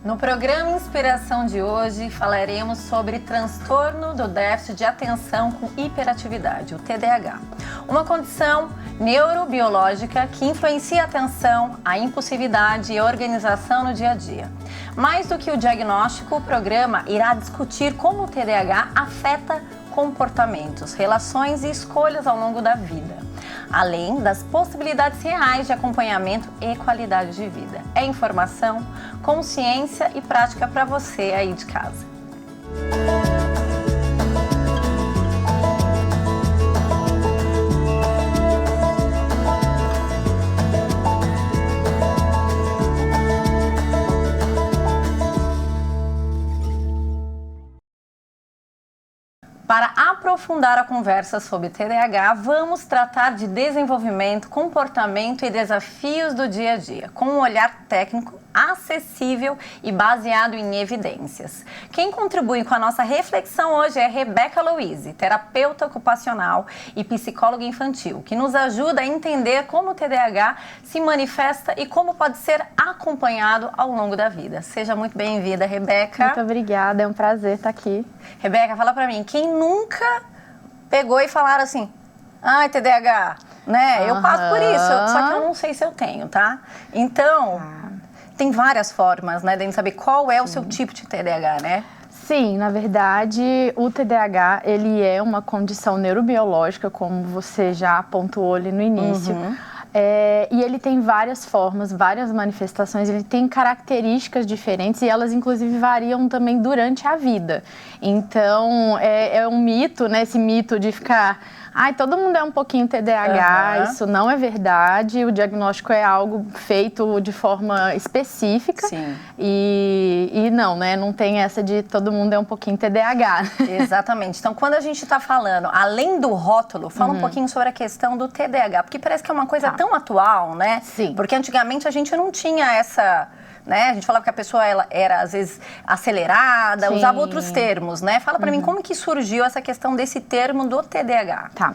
No programa Inspiração de hoje, falaremos sobre transtorno do déficit de atenção com hiperatividade, o TDAH. Uma condição neurobiológica que influencia a atenção, a impulsividade e a organização no dia a dia. Mais do que o diagnóstico, o programa irá discutir como o TDAH afeta comportamentos, relações e escolhas ao longo da vida, além das possibilidades reais de acompanhamento e qualidade de vida. É informação, consciência e prática para você aí de casa. Para aprofundar a conversa sobre TDAH, vamos tratar de desenvolvimento, comportamento e desafios do dia a dia, com um olhar técnico, acessível e baseado em evidências. Quem contribui com a nossa reflexão hoje é Rebeca Louise, terapeuta ocupacional e psicóloga infantil, que nos ajuda a entender como o TDAH se manifesta e como pode ser acompanhado ao longo da vida. Seja muito bem-vinda, Rebeca. Muito obrigada, é um prazer estar aqui. Rebeca, fala pra mim, quem nunca pegou e falaram assim, ai, TDAH, né? Eu passo por isso, só que eu não sei se eu tenho, tá? Então, tem várias formas, né, de a gente saber qual é o seu tipo de TDAH, né? Sim, na verdade, o TDAH, ele é uma condição neurobiológica, como você já pontuou ali no início. E ele tem várias formas, várias manifestações, ele tem características diferentes e elas, inclusive, variam também durante a vida. Então, é um mito, né, esse mito de ficar... Ai, todo mundo é um pouquinho TDAH, isso não é verdade, o diagnóstico é algo feito de forma específica. Sim. E não, né, não tem essa de todo mundo é um pouquinho TDAH. Exatamente. Então, quando a gente está falando, além do rótulo, fala um pouquinho sobre a questão do TDAH, porque parece que é uma coisa tão atual, né? Sim. Porque antigamente a gente não tinha essa... né? A gente falava que a pessoa ela era, às vezes, acelerada, Sim. usava outros termos, né? Fala pra mim, como que surgiu essa questão desse termo do TDAH? Tá.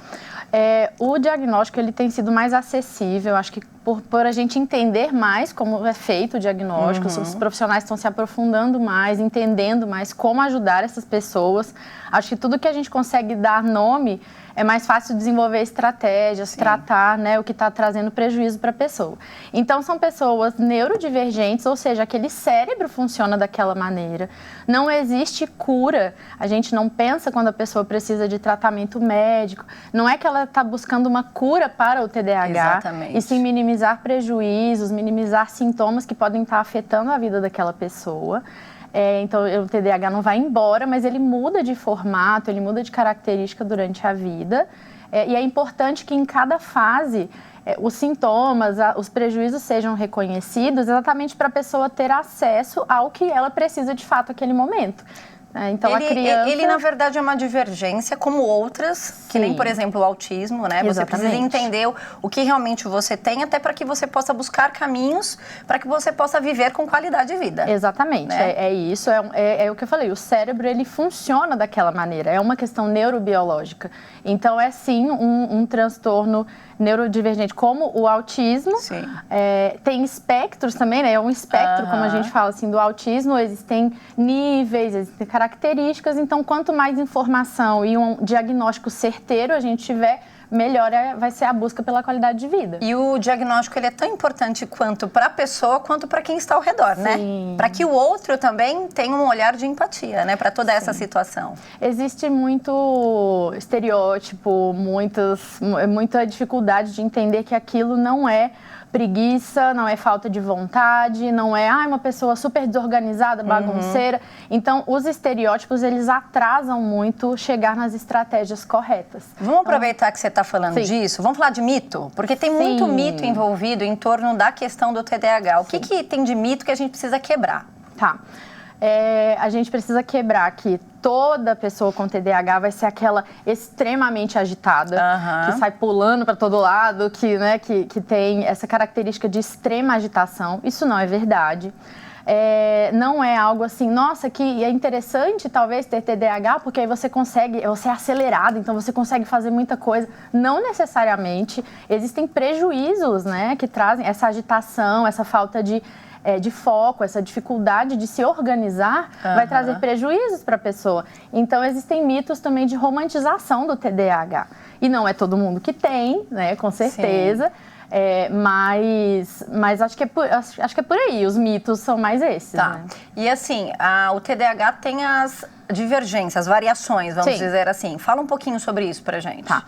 O diagnóstico, ele tem sido mais acessível, acho que por a gente entender mais como é feito o diagnóstico, os profissionais estão se aprofundando mais, entendendo mais como ajudar essas pessoas. Acho que tudo que a gente consegue dar nome é mais fácil desenvolver estratégias, tratar, né, o que está trazendo prejuízo para a pessoa. Então, são pessoas neurodivergentes, ou seja, aquele cérebro funciona daquela maneira. Não existe cura. A gente não pensa quando a pessoa precisa de tratamento médico. Não é que ela está buscando uma cura para o TDAH. Exatamente. E sim minimizar prejuízos, minimizar sintomas que podem estar afetando a vida daquela pessoa. Então, o TDAH não vai embora, mas ele muda de formato, ele muda de característica durante a vida. E é importante que em cada fase os sintomas, os prejuízos sejam reconhecidos exatamente para a pessoa ter acesso ao que ela precisa de fato naquele momento. Então, a criança... Ele, na verdade, é uma divergência, como outras, que nem, por exemplo, o autismo, né? Você precisa entender o que realmente você tem, até para que você possa buscar caminhos para que você possa viver com qualidade de vida. Exatamente, né? É isso, é o que eu falei, o cérebro, ele funciona daquela maneira, é uma questão neurobiológica. Então, é sim um transtorno neurodivergente, como o autismo. Sim. Tem espectros também, né? É um espectro, como a gente fala assim, do autismo, existem níveis, existem características, então quanto mais informação e um diagnóstico certeiro a gente tiver, melhor vai ser a busca pela qualidade de vida. E o diagnóstico, ele é tão importante quanto para a pessoa, quanto para quem está ao redor, né? Para que o outro também tenha um olhar de empatia, né? Para toda essa situação. Existe muito estereótipo, muita dificuldade de entender que aquilo não é preguiça, não é falta de vontade, não é uma pessoa super desorganizada, bagunceira. Então, os estereótipos, eles atrasam muito chegar nas estratégias corretas. Vamos aproveitar que você está falando disso, vamos falar de mito? Porque tem muito mito envolvido em torno da questão do TDAH. O que tem de mito que a gente precisa quebrar? Tá. A gente precisa quebrar que toda pessoa com TDAH vai ser aquela extremamente agitada, que sai pulando para todo lado, que tem essa característica de extrema agitação. Isso não é verdade. Não é algo assim, nossa, que é interessante talvez ter TDAH, porque aí você é acelerado, então você consegue fazer muita coisa. Não necessariamente. Existem prejuízos, né, que trazem essa agitação, essa falta de de foco, essa dificuldade de se organizar, vai trazer prejuízos para a pessoa. Então, existem mitos também de romantização do TDAH. E não é todo mundo que tem, né, com certeza. Mas acho que é por aí, os mitos são mais esses. Tá. Né? E assim, o TDAH tem as divergências, as variações, vamos dizer assim. Fala um pouquinho sobre isso pra gente. Tá.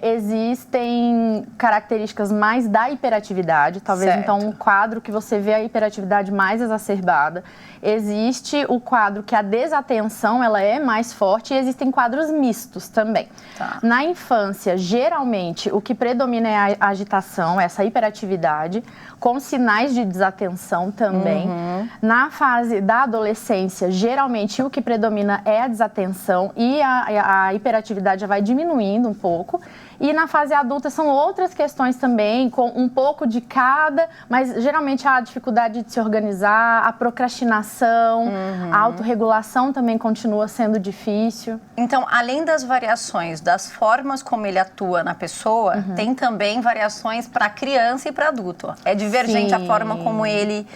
Existem características mais da hiperatividade, talvez então um quadro que você vê a hiperatividade mais exacerbada. Existe o quadro que a desatenção ela é mais forte e existem quadros mistos também. Tá. Na infância, geralmente, o que predomina é a agitação, essa hiperatividade, com sinais de desatenção também. Na fase da adolescência, geralmente o que predomina é a desatenção e a hiperatividade já vai diminuindo um pouco. E na fase adulta são outras questões também, com um pouco de cada, mas geralmente a dificuldade de se organizar, a procrastinação, a autorregulação também continua sendo difícil. Então, além das variações, das formas como ele atua na pessoa, tem também variações para criança e para adulto. É divergente a forma como ele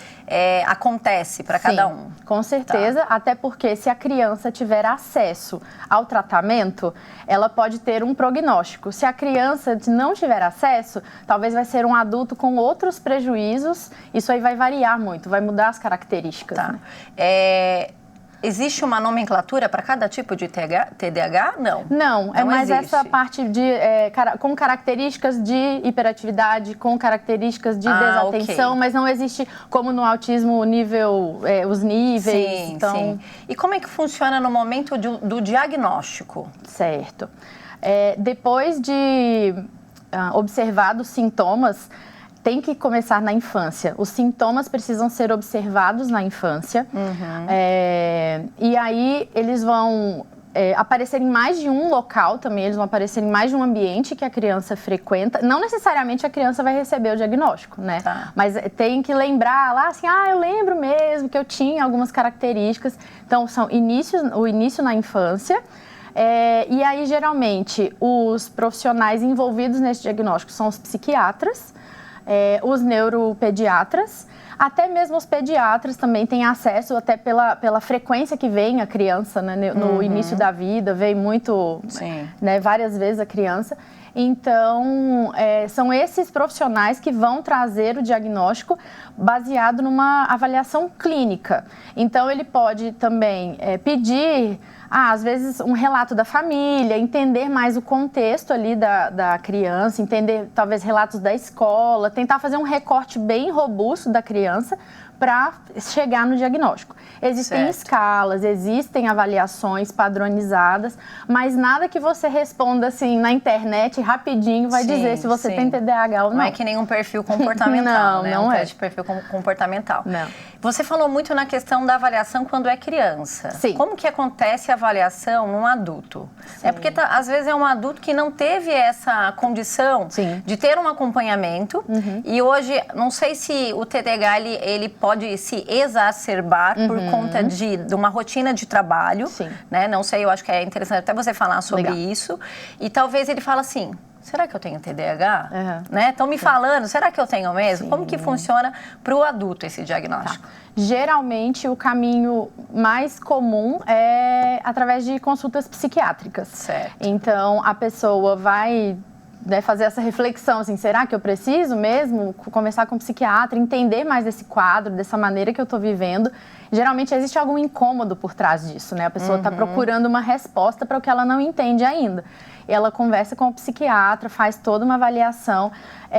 acontece para cada um. Com certeza, até porque se a criança tiver acesso ao tratamento, ela pode ter um prognóstico. Se a criança não tiver acesso, talvez vai ser um adulto com outros prejuízos. Isso aí vai variar muito, vai mudar as características. Tá. Né? Existe uma nomenclatura para cada tipo de TDAH? Não. Não, é mais essa parte de com características de hiperatividade, com características de desatenção, mas não existe como no autismo o nível, os níveis. Sim, sim. E como é que funciona no momento do diagnóstico? Certo. Depois de observados sintomas, tem que começar na infância. Os sintomas precisam ser observados na infância. E aí eles vão aparecer em mais de um local também, eles vão aparecer em mais de um ambiente que a criança frequenta. Não necessariamente a criança vai receber o diagnóstico, né? Tá. Mas tem que lembrar lá assim, eu lembro mesmo que eu tinha algumas características. Então, são o início na infância. E aí, geralmente, os profissionais envolvidos nesse diagnóstico são os psiquiatras, os neuropediatras, até mesmo os pediatras também têm acesso, até pela frequência que vem a criança, né, no início da vida, vem muito, né, várias vezes a criança. Então, são esses profissionais que vão trazer o diagnóstico baseado numa avaliação clínica. Então, ele pode também pedir, às vezes, um relato da família, entender mais o contexto ali da criança, entender talvez relatos da escola, tentar fazer um recorte bem robusto da criança para chegar no diagnóstico. Existem escalas, existem avaliações padronizadas, mas nada que você responda assim na internet rapidinho vai dizer se você tem TDAH ou não. Não é que nem um perfil comportamental, né? Não é. De perfil comportamental. Não. Você falou muito na questão da avaliação quando é criança. Sim. Como que acontece a avaliação num adulto? Sim. Porque às vezes é um adulto que não teve essa condição de ter um acompanhamento e hoje, não sei se o TDAH ele pode se exacerbar por conta de uma rotina de trabalho, né? Não sei, eu acho que é interessante até você falar sobre isso. E talvez ele fale assim, será que eu tenho TDAH? Né? Estão me falando, será que eu tenho mesmo? Como que funciona para o adulto esse diagnóstico? Geralmente, o caminho mais comum é através de consultas psiquiátricas. Certo. Então, a pessoa vai fazer essa reflexão, assim, será que eu preciso mesmo conversar com o psiquiatra, entender mais desse quadro, dessa maneira que eu estou vivendo? Geralmente existe algum incômodo por trás disso, né? A pessoa está procurando uma resposta para o que ela não entende ainda. Ela conversa com o psiquiatra, faz toda uma avaliação.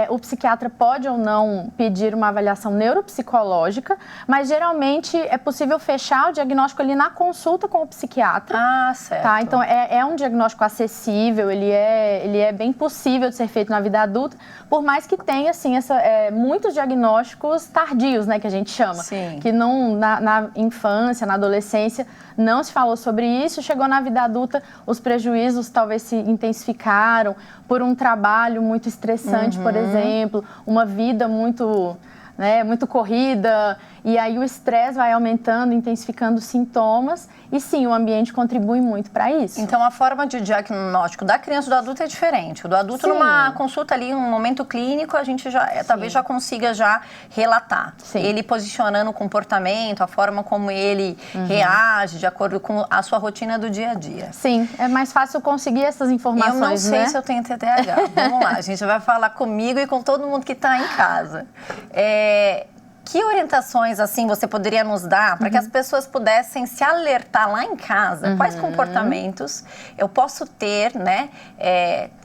O psiquiatra pode ou não pedir uma avaliação neuropsicológica, mas geralmente é possível fechar o diagnóstico ali na consulta com o psiquiatra. Certo. Tá? Então, é um diagnóstico acessível, ele é bem possível de ser feito na vida adulta, por mais que tenha, assim, muitos diagnósticos tardios, né, que a gente chama. Sim. Que não, na infância, na adolescência, não se falou sobre isso, chegou na vida adulta, os prejuízos talvez se intensificaram por um trabalho muito estressante, por exemplo, uma vida muito né, muito corrida, e aí o estresse vai aumentando, intensificando os sintomas, e sim, o ambiente contribui muito para isso. Então, a forma de diagnóstico da criança e do adulto é diferente. O do adulto, Sim. numa consulta ali, um momento clínico, a gente já talvez já consiga já relatar. Sim. Ele posicionando o comportamento, a forma como ele reage, de acordo com a sua rotina do dia a dia. Sim, é mais fácil conseguir essas informações, Eu não sei né? se eu tenho TDAH. Vamos lá, a gente vai falar comigo e com todo mundo que está em casa. Que orientações, assim, você poderia nos dar para que as pessoas pudessem se alertar lá em casa? Quais comportamentos eu posso ter, né?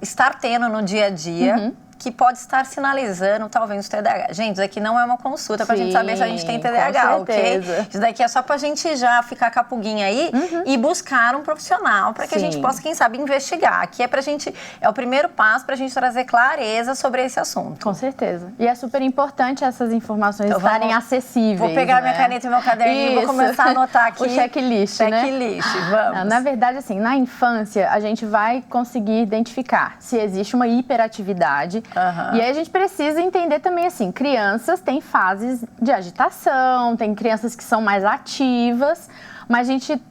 Estar tendo no dia a dia que pode estar sinalizando talvez o TDAH. Gente, isso daqui não é uma consulta para a gente saber se a gente tem TDAH, ok? Isso daqui é só para a gente já ficar com a pulguinha aí e buscar um profissional para que a gente possa, quem sabe, investigar. Aqui é pra gente, é o primeiro passo para a gente trazer clareza sobre esse assunto. Com certeza. E é super importante essas informações estarem acessíveis. Vou pegar minha caneta e meu caderninho e vou começar a anotar aqui. O checklist, né? Checklist, vamos. Na verdade, assim, na infância, a gente vai conseguir identificar se existe uma hiperatividade. E aí a gente precisa entender também, assim, crianças têm fases de agitação, tem crianças que são mais ativas, mas a gente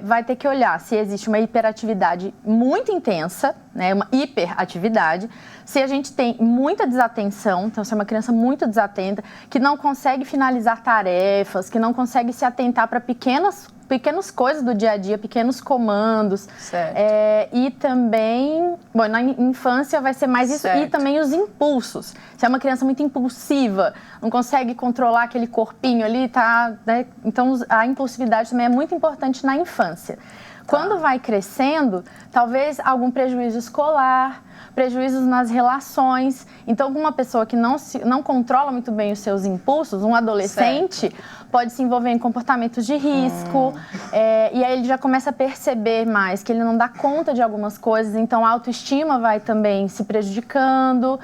vai ter que olhar se existe uma hiperatividade muito intensa, né, uma hiperatividade, se a gente tem muita desatenção, então se é uma criança muito desatenta, que não consegue finalizar tarefas, que não consegue se atentar para pequenas coisas do dia a dia, pequenos comandos. Certo. E também, bom, na infância vai ser mais isso, certo. E também os impulsos. Se é uma criança muito impulsiva, não consegue controlar aquele corpinho ali, tá, né? Então a impulsividade também é muito importante na infância. Quando vai crescendo, talvez algum prejuízo escolar, prejuízos nas relações. Então, uma pessoa que não controla muito bem os seus impulsos, um adolescente, pode se envolver em comportamentos de risco. E aí ele já começa a perceber mais que ele não dá conta de algumas coisas. Então, a autoestima vai também se prejudicando.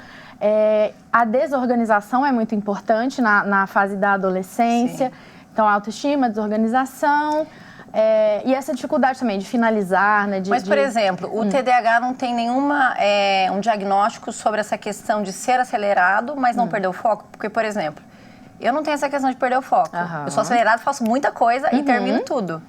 A desorganização é muito importante na fase da adolescência. Sim. Então, a autoestima, a desorganização... e essa dificuldade também de finalizar, né? Mas, por exemplo, o TDAH não tem nenhuma um diagnóstico sobre essa questão de ser acelerado, mas não perder o foco? Porque, por exemplo, eu não tenho essa questão de perder o foco. Eu sou acelerado, faço muita coisa e termino tudo.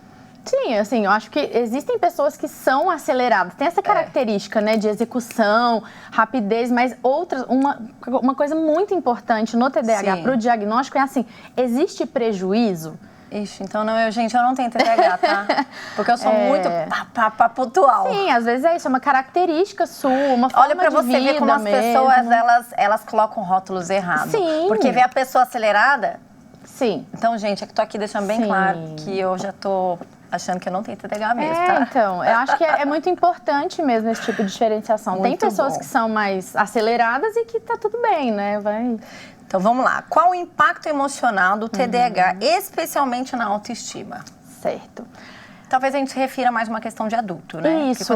Sim, assim, eu acho que existem pessoas que são aceleradas. Tem essa característica, né, de execução, rapidez, mas uma coisa muito importante no TDAH para o diagnóstico é assim, existe prejuízo? Ixi, então gente, eu não tenho TDAH, tá? Porque eu sou muito pontual. Sim, às vezes é isso, é uma característica sua, uma forma de vida. Olha pra você ver como as pessoas, elas colocam rótulos errados. Sim. Porque vê a pessoa acelerada... Sim. Então, gente, tô aqui deixando bem claro que eu já tô achando que eu não tenho TDAH mesmo, tá? Então, eu acho que é muito importante mesmo esse tipo de diferenciação. Muito Tem pessoas que são mais aceleradas e que tá tudo bem, né? Então, vamos lá. Qual o impacto emocional do TDAH, especialmente na autoestima? Certo. Talvez a gente se refira mais a uma questão de adulto, né? Isso,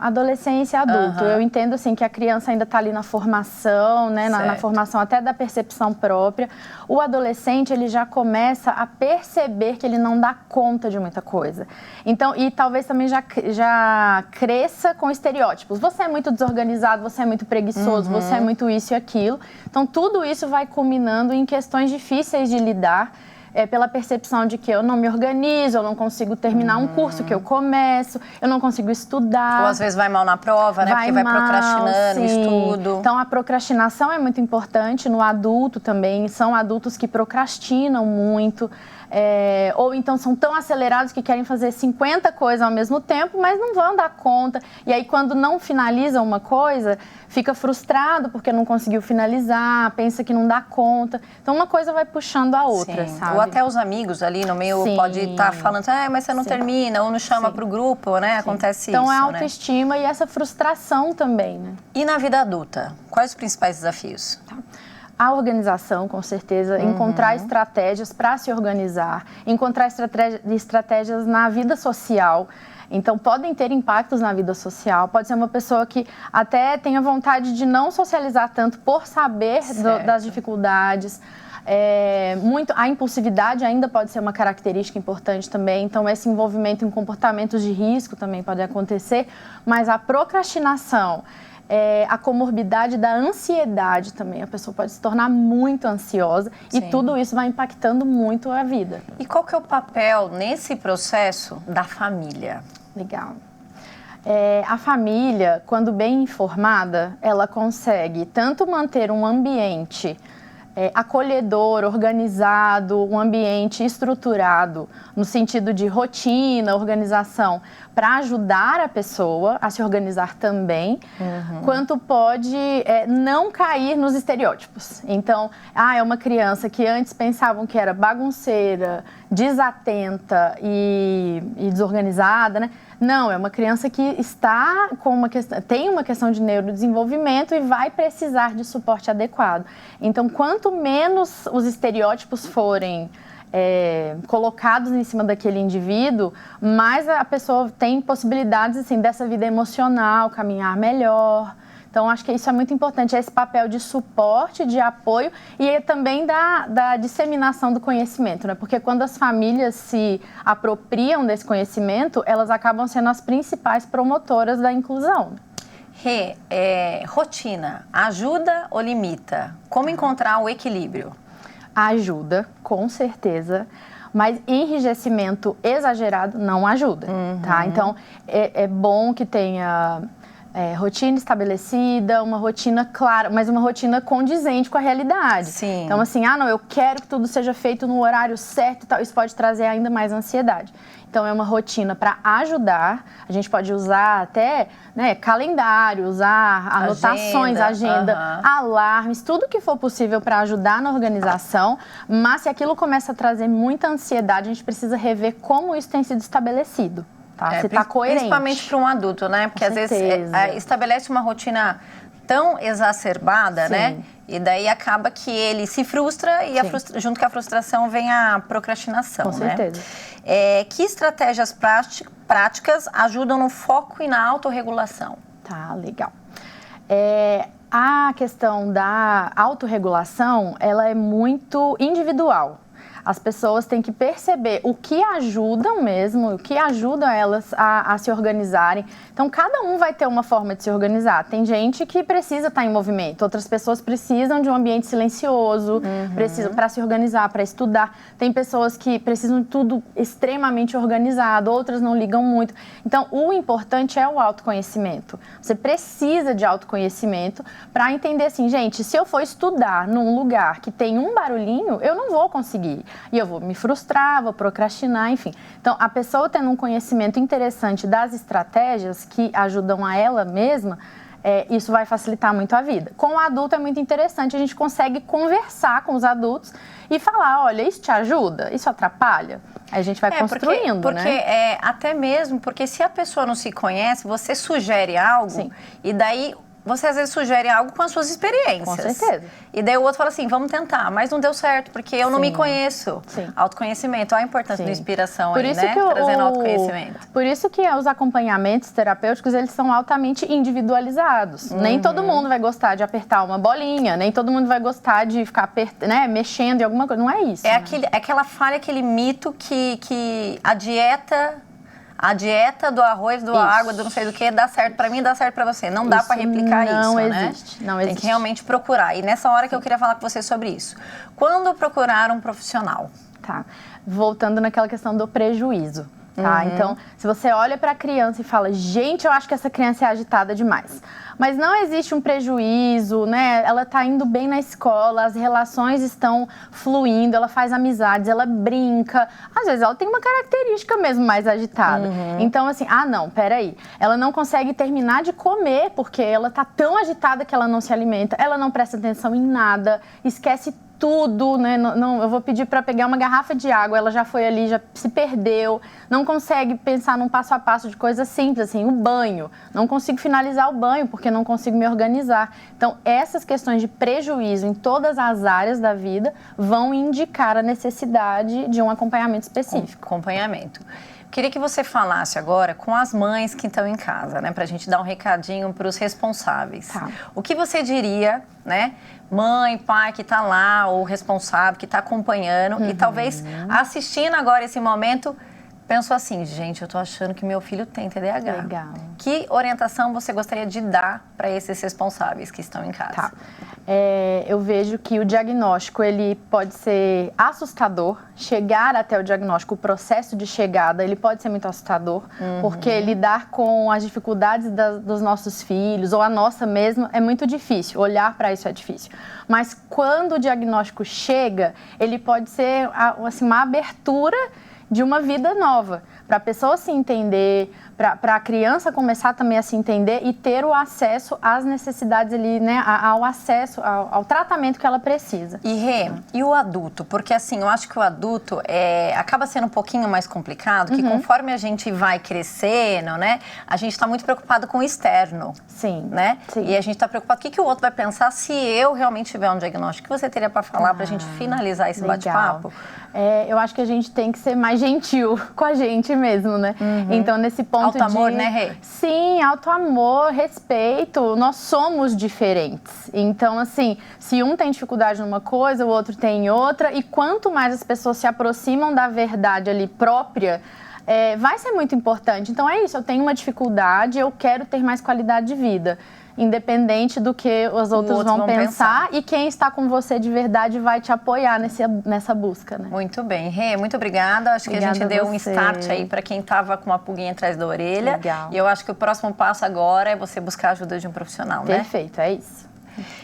adolescência, adulto. Eu entendo, assim, que a criança ainda está ali na formação, né? Na formação até da percepção própria. O adolescente, ele já começa a perceber que ele não dá conta de muita coisa. Então, e talvez também já cresça com estereótipos. Você é muito desorganizado, você é muito preguiçoso, você é muito isso e aquilo. Então, tudo isso vai culminando em questões difíceis de lidar, pela percepção de que eu não me organizo, eu não consigo terminar um curso que eu começo, eu não consigo estudar. Ou às vezes vai mal na prova, né? Porque vai procrastinando o estudo. Então, a procrastinação é muito importante no adulto também. São adultos que procrastinam muito. Ou então são tão acelerados que querem fazer 50 coisas ao mesmo tempo, mas não vão dar conta. E aí, quando não finaliza uma coisa, fica frustrado porque não conseguiu finalizar, pensa que não dá conta. Então, uma coisa vai puxando a outra, sabe? Ou até os amigos ali no meio pode estar falando, mas você não termina, ou não chama para o grupo, né? Acontece então, isso, é a autoestima e essa frustração também, né? E na vida adulta, quais os principais desafios? A organização, com certeza, encontrar estratégias para se organizar, encontrar estratégias na vida social. Então, podem ter impactos na vida social. Pode ser uma pessoa que até tenha vontade de não socializar tanto por saber das dificuldades. A impulsividade ainda pode ser uma característica importante também. Então, esse envolvimento em comportamentos de risco também pode acontecer. Mas a procrastinação... a comorbidade da ansiedade também. A pessoa pode se tornar muito ansiosa e tudo isso vai impactando muito a vida. E qual que é o papel nesse processo da família? Legal. A família, quando bem informada, ela consegue tanto manter um ambiente acolhedor, organizado, um ambiente estruturado, no sentido de rotina, organização, para ajudar a pessoa a se organizar também, quanto pode não cair nos estereótipos. Então, é uma criança que antes pensavam que era bagunceira, desatenta e desorganizada, né? Não, é uma criança que está com tem uma questão de neurodesenvolvimento e vai precisar de suporte adequado. Então, quanto menos os estereótipos forem colocados em cima daquele indivíduo, mais a pessoa tem possibilidades assim, dessa vida emocional caminhar melhor. Então, acho que isso é muito importante, esse papel de suporte, de apoio e também da disseminação do conhecimento, né? Porque quando as famílias se apropriam desse conhecimento, elas acabam sendo as principais promotoras da inclusão. Rotina, ajuda ou limita? Como encontrar o equilíbrio? Ajuda, com certeza. Mas enrijecimento exagerado não ajuda, tá? Então, é bom que tenha rotina estabelecida, uma rotina clara, mas uma rotina condizente com a realidade. Sim. Então, assim, não, eu quero que tudo seja feito no horário certo e tal. Isso pode trazer ainda mais ansiedade. Então, é uma rotina para ajudar. A gente pode usar até calendário, usar anotações, agenda, alarmes, tudo que for possível para ajudar na organização. Mas se aquilo começa a trazer muita ansiedade, a gente precisa rever como isso tem sido estabelecido. Você está coerente. Principalmente para um adulto, né? Porque às vezes estabelece uma rotina tão exacerbada, né? E daí acaba que ele se frustra e junto com a frustração vem a procrastinação, Com certeza. Que estratégias práticas ajudam no foco e na autorregulação? Tá, legal. A questão da autorregulação, ela é muito individual. As pessoas têm que perceber o que ajudam mesmo, o que ajuda elas a se organizarem. Então, cada um vai ter uma forma de se organizar. Tem gente que precisa estar em movimento, outras pessoas precisam de um ambiente silencioso, precisam para se organizar, para estudar. Tem pessoas que precisam de tudo extremamente organizado, outras não ligam muito. Então, o importante é o autoconhecimento. Você precisa de autoconhecimento para entender assim, gente, se eu for estudar num lugar que tem um barulhinho, eu não vou conseguir. E eu vou me frustrar, vou procrastinar, enfim. Então, a pessoa tendo um conhecimento interessante das estratégias que ajudam a ela mesma, isso vai facilitar muito a vida. Com o adulto é muito interessante, a gente consegue conversar com os adultos e falar, olha, isso te ajuda? Isso atrapalha? Aí a gente vai construindo, né? Até mesmo porque se a pessoa não se conhece, você sugere algo e daí... Você às vezes sugere algo com as suas experiências. Com certeza. E daí o outro fala assim, vamos tentar, mas não deu certo, porque eu não me conheço. Autoconhecimento, olha a importância da inspiração aí, né? Trazendo autoconhecimento. Por isso que os acompanhamentos terapêuticos, eles são altamente individualizados. Nem todo mundo vai gostar de apertar uma bolinha, nem todo mundo vai gostar de ficar mexendo em alguma coisa. Não é isso. Aquela falha, aquele mito que a dieta do arroz, do água, do não sei do que, dá certo pra mim e dá certo pra você. Não dá pra replicar isso, Não né? existe. Tem que realmente procurar. E nessa hora que eu queria falar com você sobre isso. Quando procurar um profissional? Tá. Voltando naquela questão do prejuízo. Tá? Então, se você olha para a criança e fala, gente, eu acho que essa criança é agitada demais. Mas não existe um prejuízo, né? Ela está indo bem na escola, as relações estão fluindo, ela faz amizades, ela brinca. Às vezes ela tem uma característica mesmo mais agitada. Então, assim, não, peraí. Ela não consegue terminar de comer porque ela está tão agitada que ela não se alimenta, ela não presta atenção em nada, esquece tudo, né? Não, eu vou pedir para pegar uma garrafa de água, ela já foi ali, já se perdeu, não consegue pensar num passo a passo de coisa simples, assim, o banho. Não consigo finalizar o banho porque não consigo me organizar. Então, essas questões de prejuízo em todas as áreas da vida vão indicar a necessidade de um acompanhamento específico. Acompanhamento. Queria que você falasse agora com as mães que estão em casa, né? Pra gente dar um recadinho para os responsáveis. Tá. O que você diria, né? Mãe, pai que tá lá, ou responsável que tá acompanhando e talvez assistindo agora esse momento, pensou assim, gente, eu tô achando que meu filho tem TDAH. Legal. Que orientação você gostaria de dar para esses responsáveis que estão em casa? Tá. Eu vejo que o diagnóstico, ele pode ser assustador. Chegar até o diagnóstico, o processo de chegada, ele pode ser muito assustador, porque lidar com as dificuldades dos nossos filhos, ou a nossa mesma, é muito difícil. Olhar para isso é difícil. Mas quando o diagnóstico chega, ele pode ser assim, uma abertura de uma vida nova, para a pessoa se entender, para a criança começar também a se entender e ter o acesso às necessidades ali, né, ao acesso ao tratamento que ela precisa. E Rê, e o adulto? Porque assim, eu acho que o adulto acaba sendo um pouquinho mais complicado, que conforme a gente vai crescendo, né, a gente está muito preocupado com o externo. Sim. Né? Sim. E a gente está preocupado, o que o outro vai pensar se eu realmente tiver um diagnóstico? O que você teria para falar para a gente finalizar esse bate-papo? Eu acho que a gente tem que ser mais gentil com a gente mesmo, né? Então, nesse ponto Auto-amor, né, Rê? Sim, auto-amor, respeito. Nós somos diferentes. Então, assim, se um tem dificuldade numa coisa, o outro tem em outra. E quanto mais as pessoas se aproximam da verdade ali própria, vai ser muito importante. Então, é isso. Eu tenho uma dificuldade, eu quero ter mais qualidade de vida. Independente do que os outros vão pensar. E quem está com você de verdade vai te apoiar nessa busca, né? Muito bem. Rê, muito obrigada. Acho que a gente deu um start aí para quem estava com uma pulguinha atrás da orelha. Legal. E eu acho que o próximo passo agora é você buscar a ajuda de um profissional, né? Perfeito, é isso.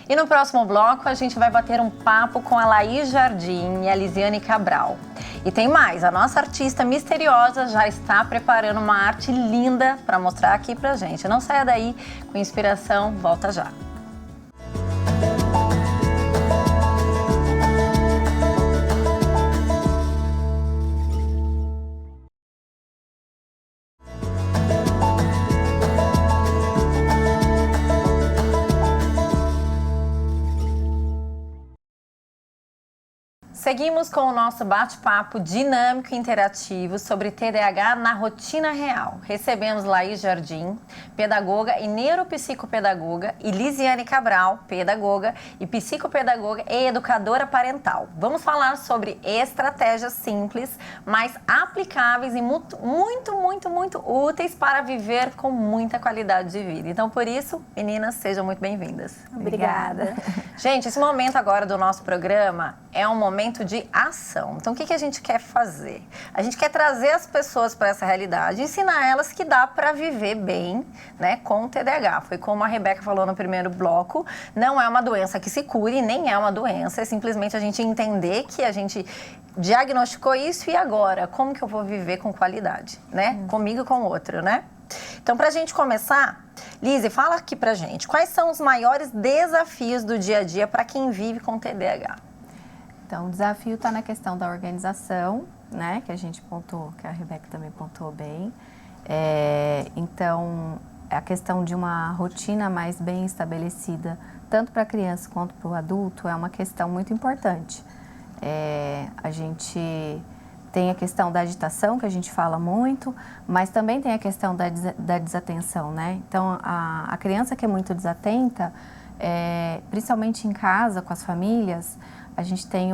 E no próximo bloco a gente vai bater um papo com a Laís Jardim e a Lisiane Cabral. E tem mais, a nossa artista misteriosa já está preparando uma arte linda para mostrar aqui pra gente. Não saia daí, com inspiração, volta já. Seguimos com o nosso bate-papo dinâmico e interativo sobre TDAH na rotina real. Recebemos Laís Jardim, pedagoga e neuropsicopedagoga, e Lisiane Cabral, pedagoga e psicopedagoga e educadora parental. Vamos falar sobre estratégias simples, mas aplicáveis e muito úteis para viver com muita qualidade de vida. Então, por isso, meninas, sejam muito bem-vindas. Obrigada. Gente, esse momento agora do nosso programa é um momento de ação. Então, o que a gente quer fazer? A gente quer trazer as pessoas para essa realidade, ensinar elas que dá para viver bem, né, com o TDAH. Foi como a Rebeca falou no primeiro bloco, não é uma doença que se cure, nem é uma doença, é simplesmente a gente entender que a gente diagnosticou isso e agora, como que eu vou viver com qualidade, né? Comigo e com o outro, né? Então, para a gente começar, Lise, fala aqui pra gente, quais são os maiores desafios do dia a dia para quem vive com TDAH? Então, o desafio está na questão da organização, né, que a gente pontuou, que a Rebeca também pontuou bem. Então, a questão de uma rotina mais bem estabelecida, tanto para a criança quanto para o adulto, é uma questão muito importante. A gente tem a questão da agitação, que a gente fala muito, mas também tem a questão da desatenção, né? Então, a criança que é muito desatenta, principalmente em casa, com as famílias, a gente tem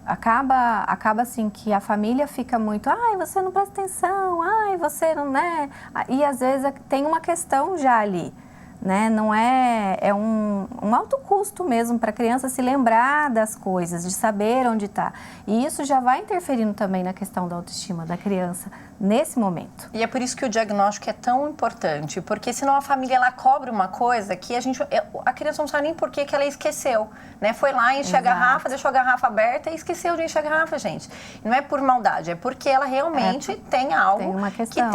acaba assim que a família fica muito, ai, você não presta atenção, ai, você não, né? E às vezes tem uma questão já ali, né? Não é um alto custo mesmo para a criança se lembrar das coisas, de saber onde está. E isso já vai interferindo também na questão da autoestima da criança nesse momento. E é por isso que o diagnóstico é tão importante, porque senão a família ela cobra uma coisa que a criança não sabe nem por que ela esqueceu, né? Foi lá, encheu a garrafa, deixou a garrafa aberta e esqueceu de encher a garrafa, gente. Não é por maldade, é porque ela realmente tem algo tem uma questão.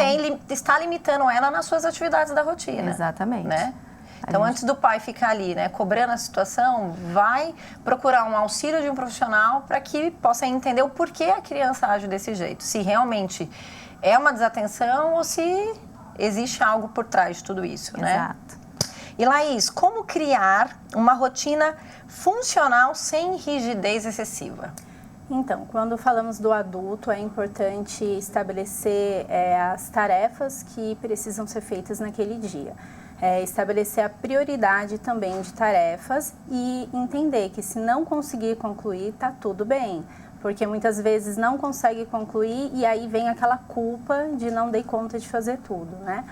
que está limitando ela nas suas atividades da rotina. Exatamente. Né? Então, antes do pai ficar ali, né, cobrando a situação, vai procurar um auxílio de um profissional para que possa entender o porquê a criança age desse jeito. Se realmente é uma desatenção ou se existe algo por trás de tudo isso, né? Exato. E Laís, como criar uma rotina funcional sem rigidez excessiva? Então, quando falamos do adulto, é importante estabelecer as tarefas que precisam ser feitas naquele dia. Estabelecer a prioridade também de tarefas e entender que se não conseguir concluir, tá tudo bem. porque muitas vezes não consegue concluir e aí vem aquela culpa de não dei conta de fazer tudo, né?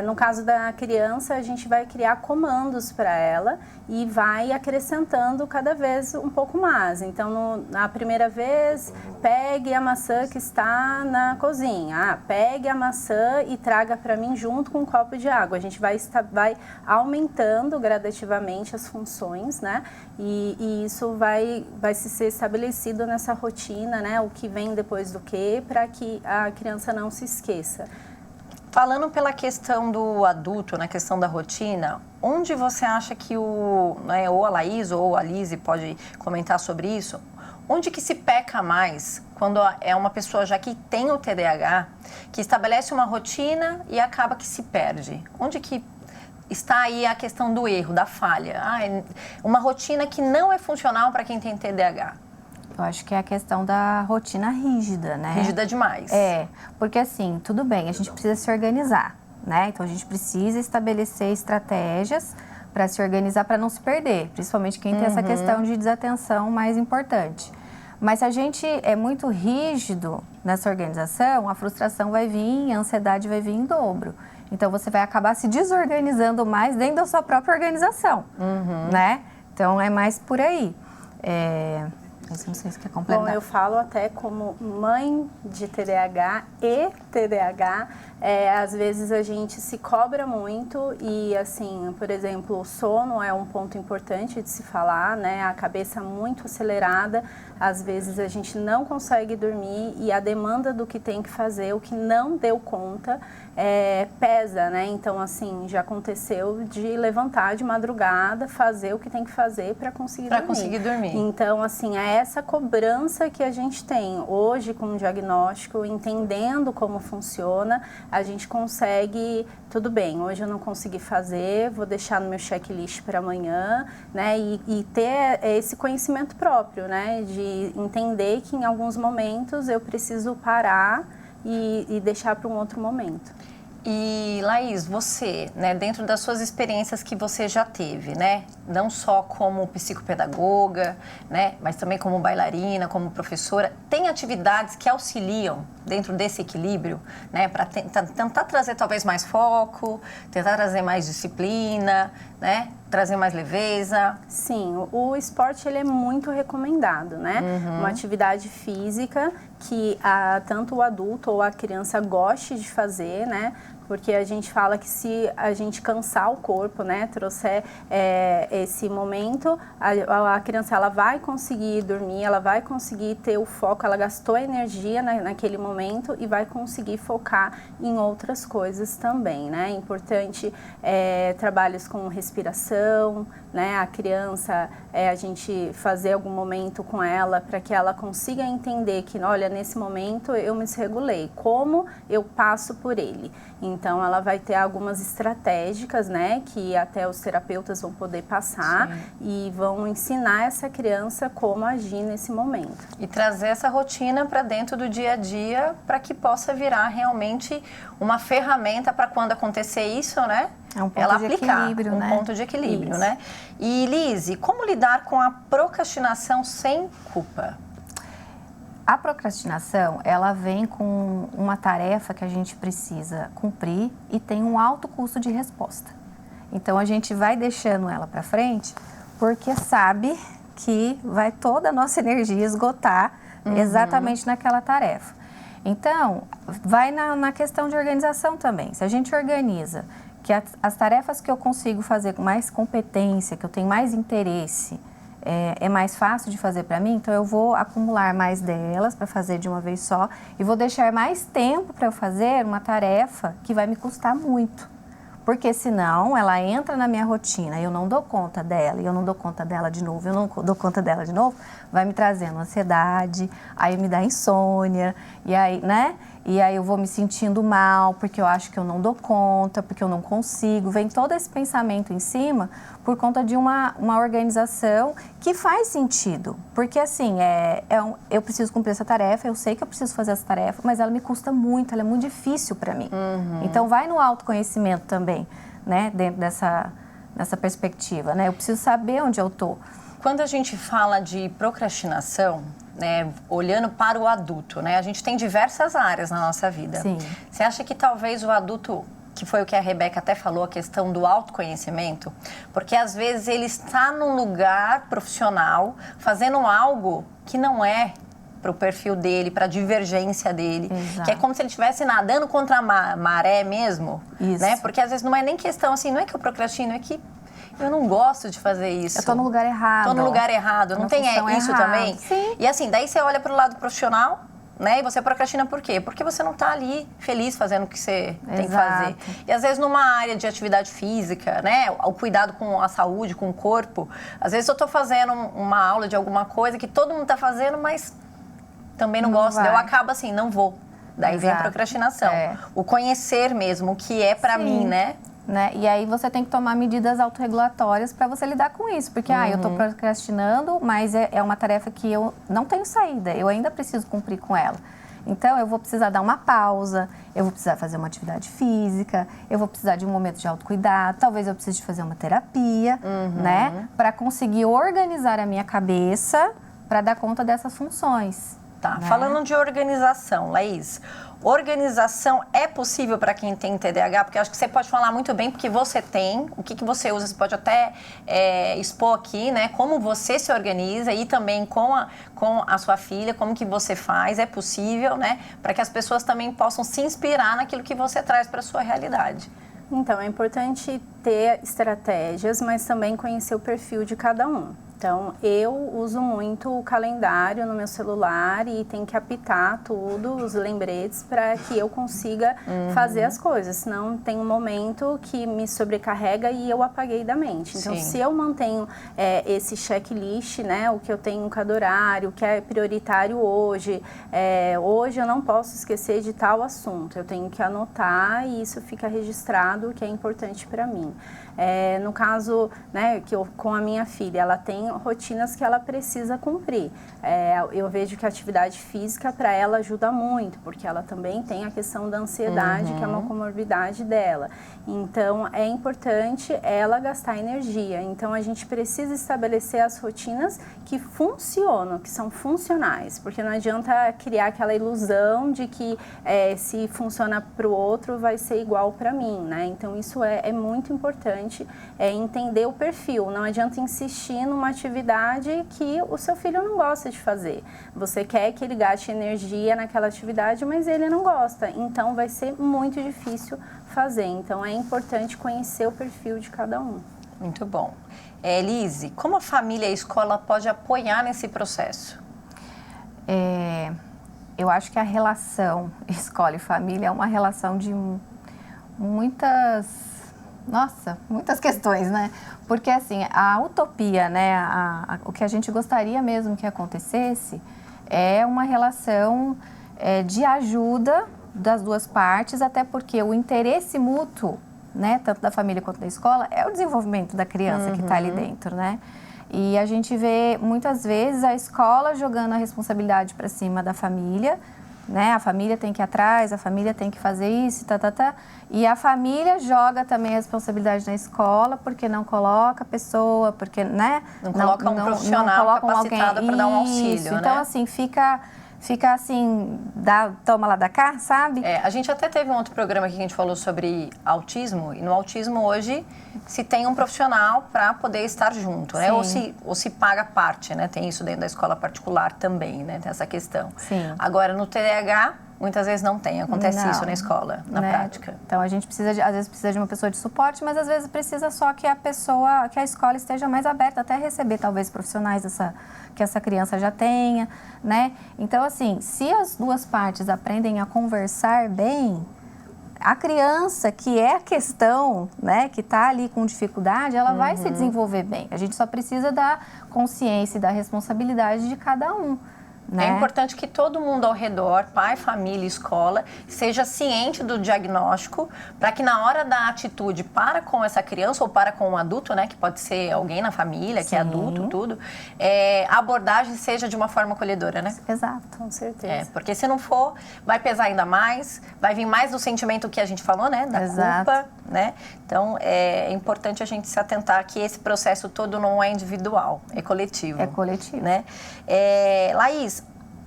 No caso da criança, a gente vai criar comandos para ela e vai acrescentando cada vez um pouco mais. Então, na primeira vez, pegue a maçã que está na cozinha. Pegue a maçã e traga para mim junto com um copo de água. A gente vai aumentando gradativamente as funções, né? E isso vai se ser estabelecido nessa rotina, né? O que vem depois do que, para que a criança não se esqueça. Falando pela questão do adulto, na questão da rotina, onde você acha que ou a Laís ou a Lise pode comentar sobre isso, onde que se peca mais quando é uma pessoa já que tem o TDAH, que estabelece uma rotina e acaba que se perde? Onde que está aí a questão do erro, da falha? Uma rotina que não é funcional para quem tem TDAH. Eu acho que é a questão da rotina rígida, né? Rígida demais. Porque assim, tudo bem, a gente precisa se organizar, né? Então a gente precisa estabelecer estratégias para se organizar, para não se perder, principalmente quem tem essa questão de desatenção mais importante. Mas se a gente é muito rígido nessa organização, a frustração vai vir, a ansiedade vai vir em dobro. Então você vai acabar se desorganizando mais dentro da sua própria organização, né? Então é mais por aí. Mas não sei se quer complementar. Bom, eu falo até como mãe de TDAH e TDAH, às vezes a gente se cobra muito e, assim, por exemplo, o sono é um ponto importante de se falar, né? A cabeça muito acelerada, às vezes a gente não consegue dormir e a demanda do que tem que fazer, o que não deu conta, pesa, né? Então, assim, já aconteceu de levantar de madrugada, fazer o que tem que fazer para conseguir dormir. Então, assim, é essa cobrança que a gente tem hoje com o diagnóstico, entendendo como funciona, a gente consegue, tudo bem, hoje eu não consegui fazer, vou deixar no meu checklist para amanhã, né? E ter esse conhecimento próprio, né? De entender que em alguns momentos eu preciso parar e deixar para um outro momento. E, Laís, você, né, dentro das suas experiências que você já teve, né, não só como psicopedagoga, né, mas também como bailarina, como professora, tem atividades que auxiliam dentro desse equilíbrio, né, para tentar trazer talvez mais foco, tentar trazer mais disciplina, né, trazer mais leveza? Sim, o esporte ele é muito recomendado, né? Uma atividade física que tanto o adulto ou a criança goste de fazer, né? Porque a gente fala que se a gente cansar o corpo, né, trouxer esse momento, a criança ela vai conseguir dormir, ela vai conseguir ter o foco, ela gastou energia naquele momento e vai conseguir focar em outras coisas também, né? É importante trabalhos com respiração, né? A criança, a gente fazer algum momento com ela para que ela consiga entender que, olha, nesse momento eu me desregulei, como eu passo por ele. Então, ela vai ter algumas estratégicas, né, que até os terapeutas vão poder passar. Sim. E vão ensinar essa criança como agir nesse momento. E trazer essa rotina para dentro do dia a dia para que possa virar realmente uma ferramenta para quando acontecer isso, né? É um ponto ela de aplicar, equilíbrio, né? ponto de equilíbrio, Isso. né? E, Lise, como lidar com a procrastinação sem culpa? A procrastinação, ela vem com uma tarefa que a gente precisa cumprir e tem um alto custo de resposta. Então, a gente vai deixando ela para frente porque sabe que vai toda a nossa energia esgotar exatamente naquela tarefa. Então, vai na questão de organização também. Se a gente organiza que as tarefas que eu consigo fazer com mais competência, que eu tenho mais interesse, é mais fácil de fazer para mim, então eu vou acumular mais delas para fazer de uma vez só e vou deixar mais tempo para eu fazer uma tarefa que vai me custar muito. Porque senão ela entra na minha rotina e eu não dou conta dela, e eu não dou conta dela de novo, eu não dou conta dela de novo, vai me trazendo ansiedade, aí me dá insônia, e aí, né? E aí eu vou me sentindo mal, porque eu acho que eu não dou conta, porque eu não consigo. Vem todo esse pensamento em cima por conta de uma organização que faz sentido. Porque assim, eu preciso cumprir essa tarefa, eu sei que eu preciso fazer essa tarefa, mas ela me custa muito, ela é muito difícil para mim. Então vai no autoconhecimento também, né? Dentro dessa perspectiva, né? Eu preciso saber onde eu tô. Quando a gente fala de procrastinação, né, olhando para o adulto, né? A gente tem diversas áreas na nossa vida. Sim. Você acha que talvez o adulto, que foi o que a Rebeca até falou, a questão do autoconhecimento, porque às vezes ele está num lugar profissional fazendo algo que não é para o perfil dele, para a divergência dele, Exato. que é como se ele estivesse nadando contra a maré mesmo, Isso. né? Porque às vezes não é nem questão assim, não é que eu procrastino, é que eu não gosto de fazer isso. Eu tô no lugar errado. Tô no lugar errado. Não tem isso errada. também? Sim. E assim, daí você olha para o lado profissional, né? E você procrastina por quê? Porque você não tá ali feliz fazendo o que você tem que fazer. E às vezes numa área de atividade física, né? O cuidado com a saúde, com o corpo. Às vezes eu tô fazendo uma aula de alguma coisa que todo mundo tá fazendo, mas também não gosto. Daí eu acabo assim, não vou. Daí vem a procrastinação. O conhecer mesmo, o que é para mim, né? E aí você tem que tomar medidas autorregulatórias para você lidar com isso. Porque, eu estou procrastinando, mas é uma tarefa que eu não tenho saída. Eu ainda preciso cumprir com ela. Então, eu vou precisar dar uma pausa, eu vou precisar fazer uma atividade física, eu vou precisar de um momento de autocuidado, talvez eu precise de fazer uma terapia, né? Para conseguir organizar a minha cabeça para dar conta dessas funções. Tá, né? Falando de organização, Laís, organização é possível para quem tem TDAH? Porque eu acho que você pode falar muito bem, porque você tem, o que você usa, você pode até expor aqui, né? Como você se organiza e também com a sua filha, como que você faz, é possível, né? Para que as pessoas também possam se inspirar naquilo que você traz para a sua realidade. Então, é importante ter estratégias, mas também conhecer o perfil de cada um. Então, eu uso muito o calendário no meu celular e tem que apitar tudo, os lembretes, para que eu consiga fazer as coisas. Senão, tem um momento que me sobrecarrega e eu apaguei da mente. Então, se eu mantenho esse checklist, né, o que eu tenho em cada horário, o que é prioritário hoje, hoje eu não posso esquecer de tal assunto. Eu tenho que anotar e isso fica registrado, que é importante para mim. No caso, né, que com a minha filha, ela tem rotinas que ela precisa cumprir. Eu vejo que a atividade física para ela ajuda muito, porque ela também tem a questão da ansiedade, que é uma comorbidade dela. Então, é importante ela gastar energia. Então, a gente precisa estabelecer as rotinas que funcionam, que são funcionais, porque não adianta criar aquela ilusão de que se funciona para o outro, vai ser igual para mim, né? Então, isso é muito importante. Entender o perfil. Não adianta insistir numa atividade que o seu filho não gosta de fazer. Você quer que ele gaste energia naquela atividade, mas ele não gosta. Então, vai ser muito difícil fazer. Então, é importante conhecer o perfil de cada um. Muito bom. Lise, como a família e a escola pode apoiar nesse processo? Eu acho que a relação escola e família é uma relação de muitas questões, né? Porque, assim, a utopia, né, o que a gente gostaria mesmo que acontecesse é uma relação de ajuda das duas partes, até porque o interesse mútuo, né, tanto da família quanto da escola, é o desenvolvimento da criança que está ali dentro, né? E a gente vê, muitas vezes, a escola jogando a responsabilidade para cima da família, né? A família tem que ir atrás, a família tem que fazer isso, e a família joga também a responsabilidade na escola porque não coloca a pessoa, porque, né? Não coloca um profissional capacitado para dar um auxílio, isso. né? Então, assim, fica assim, toma lá da cá, sabe? A gente até teve um outro programa aqui que a gente falou sobre autismo, e no autismo hoje se tem um profissional para poder estar junto, né? Ou se paga parte, né? Tem isso dentro da escola particular também, né? Tem essa questão. Sim. Agora, no TDAH, muitas vezes não tem, acontece isso na escola, na prática. Então, a gente às vezes precisa de uma pessoa de suporte, mas às vezes precisa só que a escola esteja mais aberta até receber, talvez, profissionais que essa criança já tenha, né? Então, assim, se as duas partes aprendem a conversar bem, a criança, que é a questão, né, que está ali com dificuldade, ela vai se desenvolver bem. A gente só precisa da consciência e da responsabilidade de cada um. Né? É importante que todo mundo ao redor, pai, família, escola, seja ciente do diagnóstico, para que na hora da atitude para com essa criança ou para com um adulto, né, que pode ser alguém na família, que é adulto, tudo, a abordagem seja de uma forma acolhedora, né? Exato, com certeza. Porque se não for, vai pesar ainda mais, vai vir mais do sentimento que a gente falou, né, da culpa, né? Então, é importante a gente se atentar que esse processo todo não é individual, é coletivo. É coletivo. Né? Laís,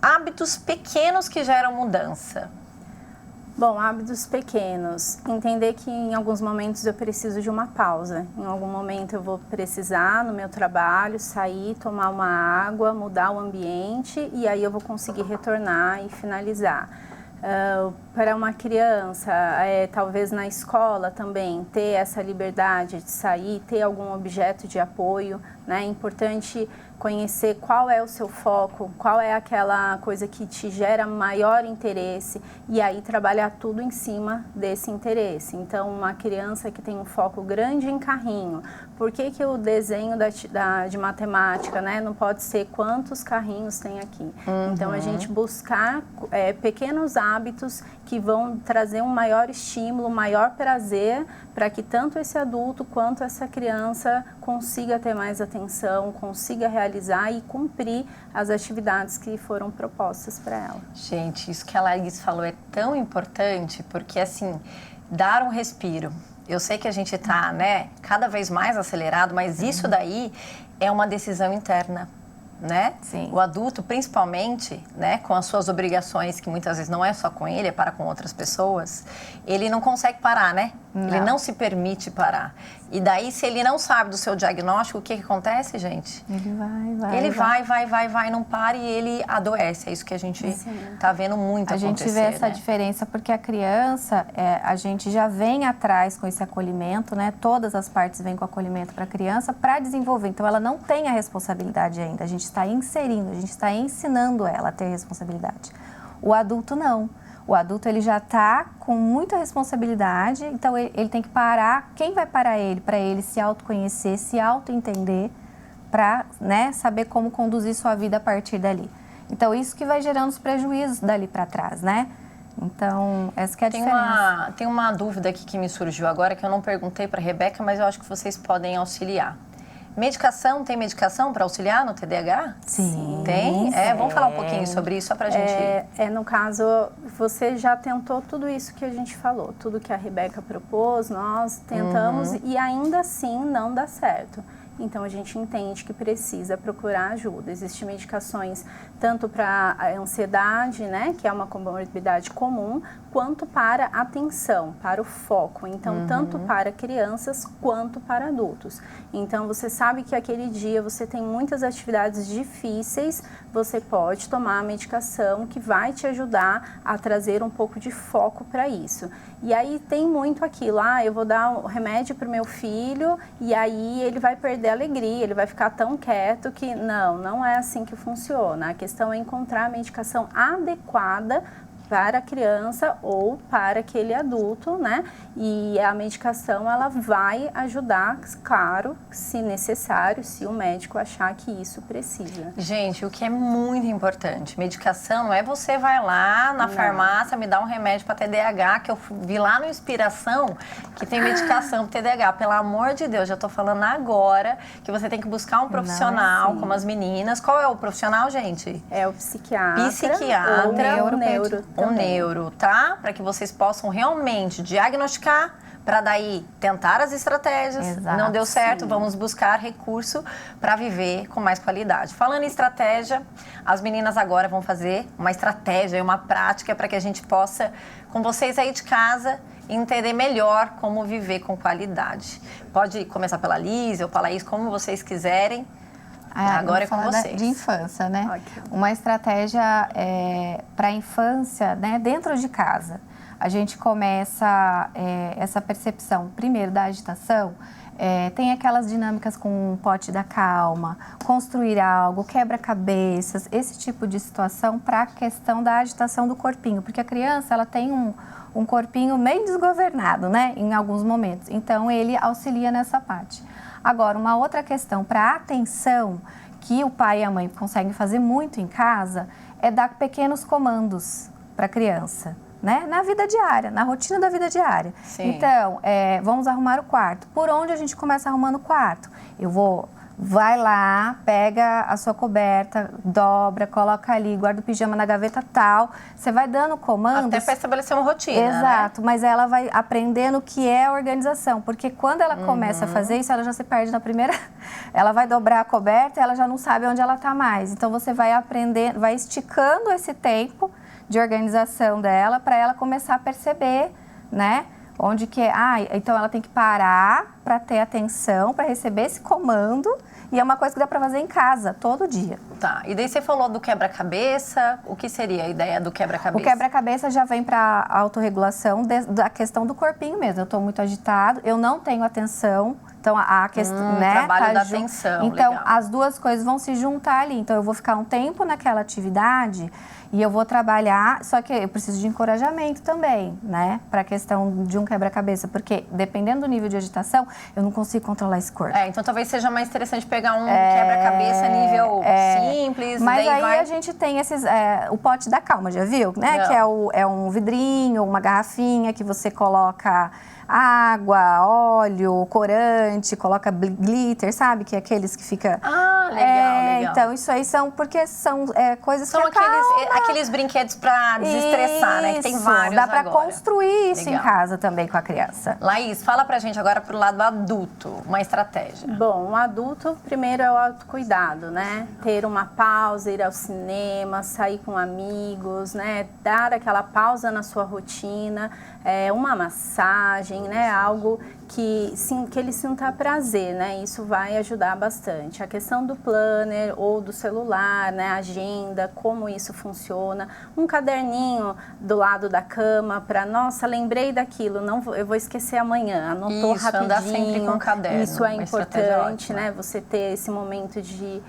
Hábitos pequenos que geram mudança. Bom, hábitos pequenos. Entender que em alguns momentos eu preciso de uma pausa. Em algum momento eu vou precisar, no meu trabalho, sair, tomar uma água, mudar o ambiente e aí eu vou conseguir retornar e finalizar. Para uma criança, talvez na escola também, ter essa liberdade de sair, ter algum objeto de apoio, né? É importante conhecer qual é o seu foco, qual é aquela coisa que te gera maior interesse e aí trabalhar tudo em cima desse interesse. Então, uma criança que tem um foco grande em carrinho, por que o desenho de matemática, né, não pode ser quantos carrinhos tem aqui? Então, a gente buscar pequenos hábitos que vão trazer um maior estímulo, um maior prazer para que tanto esse adulto quanto essa criança consiga ter mais atenção, consiga realizar e cumprir as atividades que foram propostas para ela. Gente, isso que a Laís falou é tão importante, porque assim, dar um respiro. Eu sei que a gente está, né, cada vez mais acelerado, mas isso daí é uma decisão interna, né? Sim. O adulto, principalmente, né, com as suas obrigações, que muitas vezes não é só com ele, é para com outras pessoas, ele não consegue parar, né? Não. Ele não se permite parar. E daí, se ele não sabe do seu diagnóstico, o que acontece, gente? Ele vai, não para e ele adoece. É isso que a gente está vendo muito acontecer. A gente vê essa diferença porque a criança, a gente já vem atrás com esse acolhimento, né? Todas as partes vêm com acolhimento para a criança para desenvolver. Então, ela não tem a responsabilidade ainda. A gente está inserindo, a gente está ensinando ela a ter responsabilidade. O adulto não. O adulto, ele já está com muita responsabilidade, então ele tem que parar. Quem vai parar ele? Para ele se autoconhecer, se autoentender, para, né, saber como conduzir sua vida a partir dali. Então, isso que vai gerando os prejuízos dali para trás, né? Então, essa que é a diferença. Tem uma dúvida aqui que me surgiu agora, que eu não perguntei para a Rebeca, mas eu acho que vocês podem auxiliar. Medicação, tem medicação para auxiliar no TDAH? Sim. Tem? Vamos falar um pouquinho sobre isso, só para a gente... no caso, você já tentou tudo isso que a gente falou, tudo que a Rebeca propôs, nós tentamos e ainda assim não dá certo. Então, a gente entende que precisa procurar ajuda. Existem medicações tanto para a ansiedade, né, que é uma comorbidade comum, quanto para a atenção, para o foco. Então, tanto para crianças quanto para adultos. Então, você sabe que aquele dia você tem muitas atividades difíceis, você pode tomar a medicação que vai te ajudar a trazer um pouco de foco para isso. E aí tem muito aquilo, eu vou dar o remédio para o meu filho e aí ele vai perder a alegria, ele vai ficar tão quieto que não é assim que funciona. A questão é encontrar a medicação adequada para a criança ou para aquele adulto, né? E a medicação, ela vai ajudar, claro, se necessário, se o médico achar que isso precisa. Gente, o que é muito importante, medicação não é você vai lá na farmácia, me dá um remédio para TDAH, que eu vi lá no Inspiração que tem medicação para TDAH. Pelo amor de Deus, já estou falando agora que você tem que buscar um profissional, como as meninas. Qual é o profissional, gente? É o psiquiatra. Ou neuro, tá? Para que vocês possam realmente diagnosticar, para daí tentar as estratégias. Exato, não deu certo, vamos buscar recurso para viver com mais qualidade. Falando em estratégia, as meninas agora vão fazer uma estratégia, uma prática para que a gente possa, com vocês aí de casa, entender melhor como viver com qualidade. Pode começar pela Liz ou pela Laís, como vocês quiserem. Agora é com vocês. De infância, né? Okay. Uma estratégia para a infância, né, dentro de casa. A gente começa essa percepção, primeiro, da agitação. Tem aquelas dinâmicas com um pote da calma, construir algo, quebra-cabeças, esse tipo de situação para a questão da agitação do corpinho. Porque a criança, ela tem um corpinho meio desgovernado, né, em alguns momentos. Então, ele auxilia nessa parte. Agora, uma outra questão para a atenção, que o pai e a mãe conseguem fazer muito em casa, é dar pequenos comandos para a criança, né? Na vida diária, na rotina da vida diária. Sim. Então, vamos arrumar o quarto. Por onde a gente começa arrumando o quarto? Eu vou vai lá, pega a sua coberta, dobra, coloca ali, guarda o pijama na gaveta tal. Você vai dando comandos. Até para estabelecer uma rotina, Exato, né? Mas ela vai aprendendo o que é organização. Porque quando ela começa a fazer isso, ela já se perde na primeira... Ela vai dobrar a coberta e ela já não sabe onde ela está mais. Então, você vai aprendendo, vai esticando esse tempo de organização dela para ela começar a perceber, né? Onde que então ela tem que parar para ter atenção, para receber esse comando. E é uma coisa que dá para fazer em casa, todo dia. Tá, e daí você falou do quebra-cabeça. O que seria a ideia do quebra-cabeça? O quebra-cabeça já vem para a autorregulação da questão do corpinho mesmo. Eu estou muito agitado, eu não tenho atenção. Então, a questão, né? Trabalho da atenção, então, legal. As duas coisas vão se juntar ali. Então, eu vou ficar um tempo naquela atividade e eu vou trabalhar, só que eu preciso de encorajamento também, né? Para a questão de um quebra-cabeça, porque dependendo do nível de agitação, eu não consigo controlar esse corpo. Então talvez seja mais interessante pegar um quebra-cabeça nível simples. Mas daí aí a gente tem esses, o pote da calma, já viu? Né? Não. Que é um vidrinho, uma garrafinha que você coloca água, óleo, corante, coloca glitter, sabe? Que é aqueles que fica... legal. Então, isso aí são coisas São que acalmam. aqueles brinquedos para desestressar, né? Que tem vários dá para agora. construir isso Legal. em casa também com a criança. Laís, fala pra gente agora pro lado adulto, uma estratégia. Bom, o adulto, primeiro é o autocuidado, né? Ter uma pausa, ir ao cinema, sair com amigos, né? Dar aquela pausa na sua rotina, uma massagem, né? Algo que ele sinta prazer, né? Isso vai ajudar bastante. A questão do planner ou do celular, né? Agenda, como isso funciona. Um caderninho do lado da cama para, nossa, lembrei daquilo, eu vou esquecer amanhã. Anotou isso, rapidinho. Andar sempre com caderno. Isso é uma estratégia importante, ótima. né? Você ter esse momento de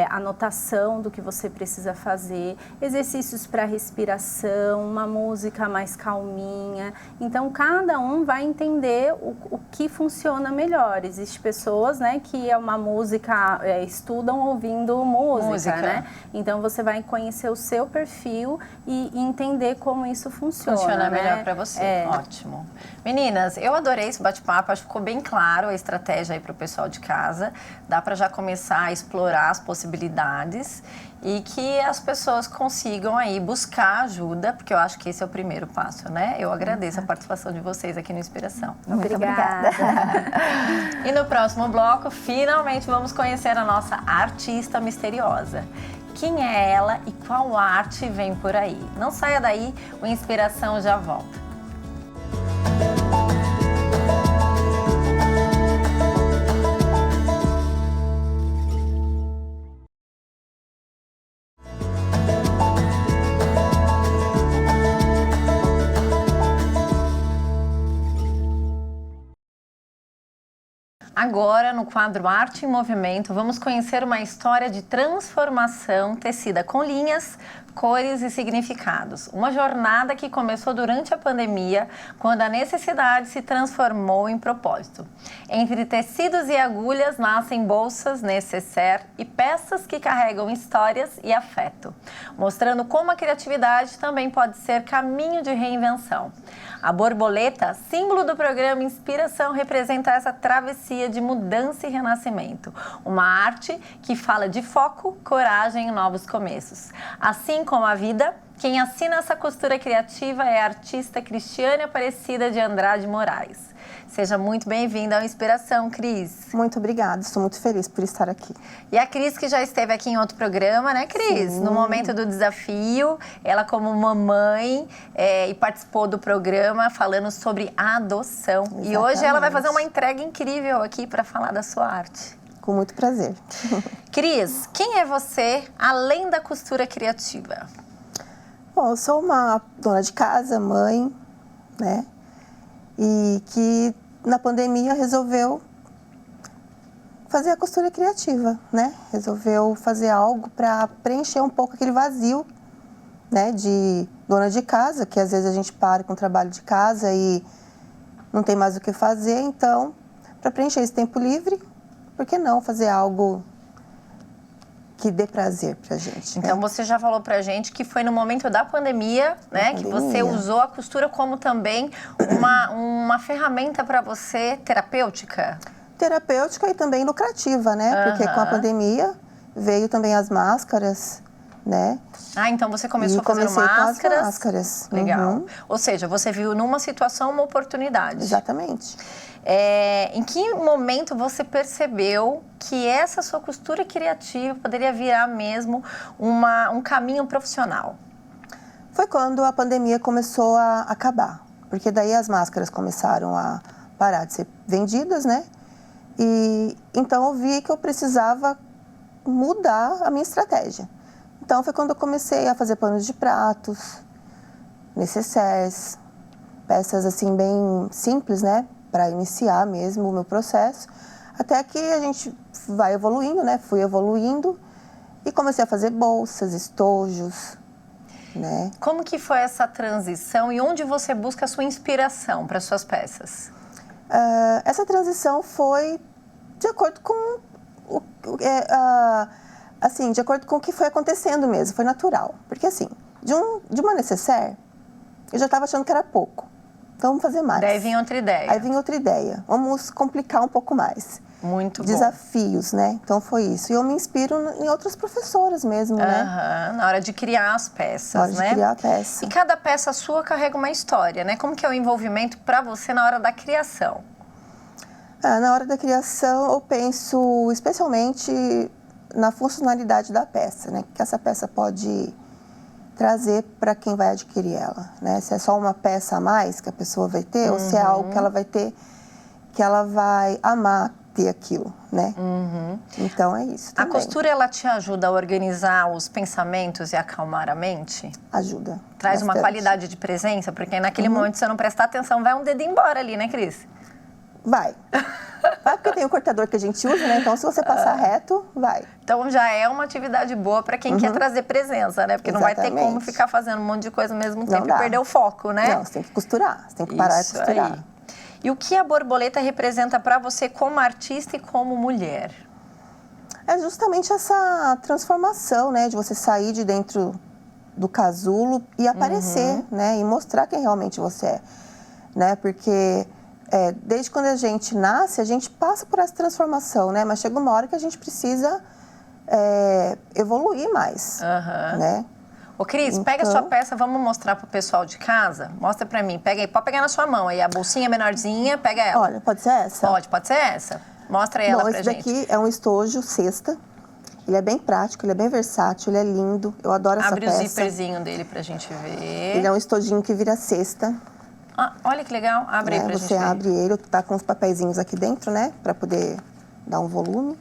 anotação do que você precisa fazer, exercícios para respiração, uma música mais calminha. Então, cada um vai entender o que funciona melhor. Existem pessoas, né, que é uma música, estudam ouvindo música, né? Então, você vai conhecer o seu perfil e entender como isso funciona. Funciona né? melhor para você. Ótimo. Meninas, eu adorei esse bate-papo. Acho que ficou bem claro a estratégia aí para o pessoal de casa. Dá para já começar a explorar as possibilidades e que as pessoas consigam aí buscar ajuda, porque eu acho que esse é o primeiro passo, né? Eu agradeço a participação de vocês aqui no Inspiração. Muito obrigada. E no próximo bloco, finalmente vamos conhecer a nossa artista misteriosa. Quem é ela e qual arte vem por aí? Não saia daí, o Inspiração já volta. Agora, no quadro Arte em Movimento, vamos conhecer uma história de transformação tecida com linhas, cores e significados. Uma jornada que começou durante a pandemia, quando a necessidade se transformou em propósito. Entre tecidos e agulhas nascem bolsas, nécessaire e peças que carregam histórias e afeto, mostrando como a criatividade também pode ser caminho de reinvenção. A borboleta, símbolo do programa Inspiração, representa essa travessia de mudança e renascimento. Uma arte que fala de foco, coragem e novos começos. Assim como a vida, quem assina essa costura criativa é a artista Cristiane Aparecida de Andrade Moraes. Seja muito bem-vinda ao Inspiração, Cris. Muito obrigada, estou muito feliz por estar aqui. E a Cris, que já esteve aqui em outro programa, né, Cris? Sim. No momento do desafio, ela como mamãe e participou do programa falando sobre adoção. Exatamente. E hoje ela vai fazer uma entrega incrível aqui para falar da sua arte. Com muito prazer. Cris, quem é você além da costura criativa? Bom, eu sou uma dona de casa, mãe, né? E que na pandemia resolveu fazer a costura criativa, né? Resolveu fazer algo para preencher um pouco aquele vazio, né? De dona de casa, que às vezes a gente para com o trabalho de casa e não tem mais o que fazer. Então, para preencher esse tempo livre, por que não fazer algo que dê prazer pra gente? Então, né? você já falou pra gente que foi no momento da pandemia, né, que você usou a costura como também uma ferramenta para você terapêutica. terapêutica e também lucrativa, né? Porque com a pandemia veio também as máscaras, né? Ah, então você começou E fazendo comecei com as máscaras. máscaras. Legal. Uhum. Ou seja, você viu numa situação uma oportunidade. Exatamente. Em que momento você percebeu que essa sua costura criativa poderia virar mesmo um caminho profissional? Foi quando a pandemia começou a acabar, porque daí as máscaras começaram a parar de ser vendidas, né? E então eu vi que eu precisava mudar a minha estratégia. Então foi quando eu comecei a fazer panos de pratos, nécessaires, peças assim bem simples, né? Para iniciar mesmo o meu processo, até que a gente vai evoluindo, né? Fui evoluindo e comecei a fazer bolsas, estojos, né? Como que foi essa transição e onde você busca a sua inspiração para suas peças? Essa transição foi de acordo com assim, de acordo com o que foi acontecendo mesmo, foi natural. Porque assim, de uma nécessaire, eu já estava achando que era pouco. Então vamos fazer mais. Daí vinha outra ideia. Aí vinha outra ideia. Vamos complicar um pouco mais. Muito bom. Desafios, né? Então foi isso. E eu me inspiro em outras professoras mesmo, né? Na hora de criar as peças, Na hora de né? criar a peça. E cada peça sua carrega uma história, né? Como que é o envolvimento para você na hora da criação? Na hora da criação, eu penso especialmente na funcionalidade da peça, né? Que essa peça pode trazer para quem vai adquirir ela, né? Se é só uma peça a mais que a pessoa vai ter, ou se é algo que ela vai ter, que ela vai amar ter aquilo, né? Então é isso também. A costura, ela te ajuda a organizar os pensamentos e acalmar a mente? Ajuda. Traz uma bastante. qualidade de presença? Porque naquele momento, se você não prestar atenção, vai um dedo embora ali, né, Cris? Vai. Vai porque tem o cortador que a gente usa, né? Então se você passar reto, vai. Então já é uma atividade boa para quem quer trazer presença, né? Porque não vai ter como Exatamente. ficar fazendo um monte de coisa ao mesmo Não tempo dá. e perder o foco, né? Não, você tem que costurar, você tem que parar Isso de costurar. aí. E o que a borboleta representa para você como artista e como mulher? É justamente essa transformação, né? De você sair de dentro do casulo e aparecer, né? E mostrar quem realmente você é, né? Porque desde quando a gente nasce, a gente passa por essa transformação, né? Mas chega uma hora que a gente precisa evoluir mais, né? Ô, Cris, pega a sua peça, vamos mostrar pro pessoal de casa? Mostra pra mim, pega aí, pode pegar na sua mão aí, a bolsinha menorzinha, pega ela. Olha, pode ser essa? Pode ser essa. Mostra ela pra esse gente. daqui é um estojo cesta. Ele é bem prático, ele é bem versátil, ele é lindo. Eu adoro essa peça. Abre o zíperzinho dele pra gente ver. Ele é um estojinho que vira cesta. Ah, olha que legal, abre aí pra gente Você ver. abre ele, tá com os papeizinhos aqui dentro, né? Pra poder dar um volume.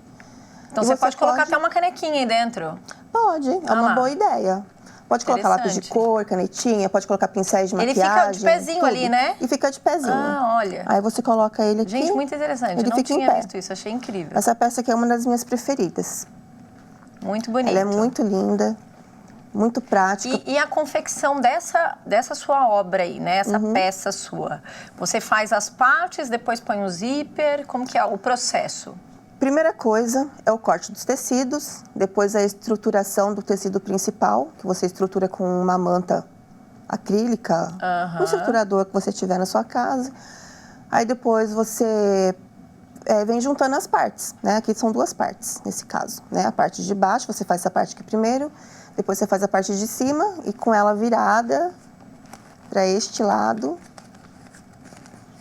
Então E você pode colocar até uma canequinha aí dentro. Pode, é uma boa ideia. Pode colocar lápis de cor, canetinha, pode colocar pincéis de maquiagem. Ele fica de pezinho tudo. ali, né? E fica de pezinho. Ah, olha. Aí você coloca ele aqui. Gente, muito interessante. Ele Eu não fica em tinha pé. visto isso, achei incrível. Essa peça aqui é uma das minhas preferidas. Muito bonito. Ela é muito linda, muito prática. E a confecção dessa sua obra aí, né? Essa peça sua. Você faz as partes, depois põe o zíper, como que é o processo? Primeira coisa é o corte dos tecidos, depois a estruturação do tecido principal, que você estrutura com uma manta acrílica, um estruturador que você tiver na sua casa. Aí depois você vem juntando as partes, né? Aqui são duas partes, nesse caso, né? A parte de baixo, você faz essa parte aqui primeiro, depois você faz a parte de cima e com ela virada para este lado.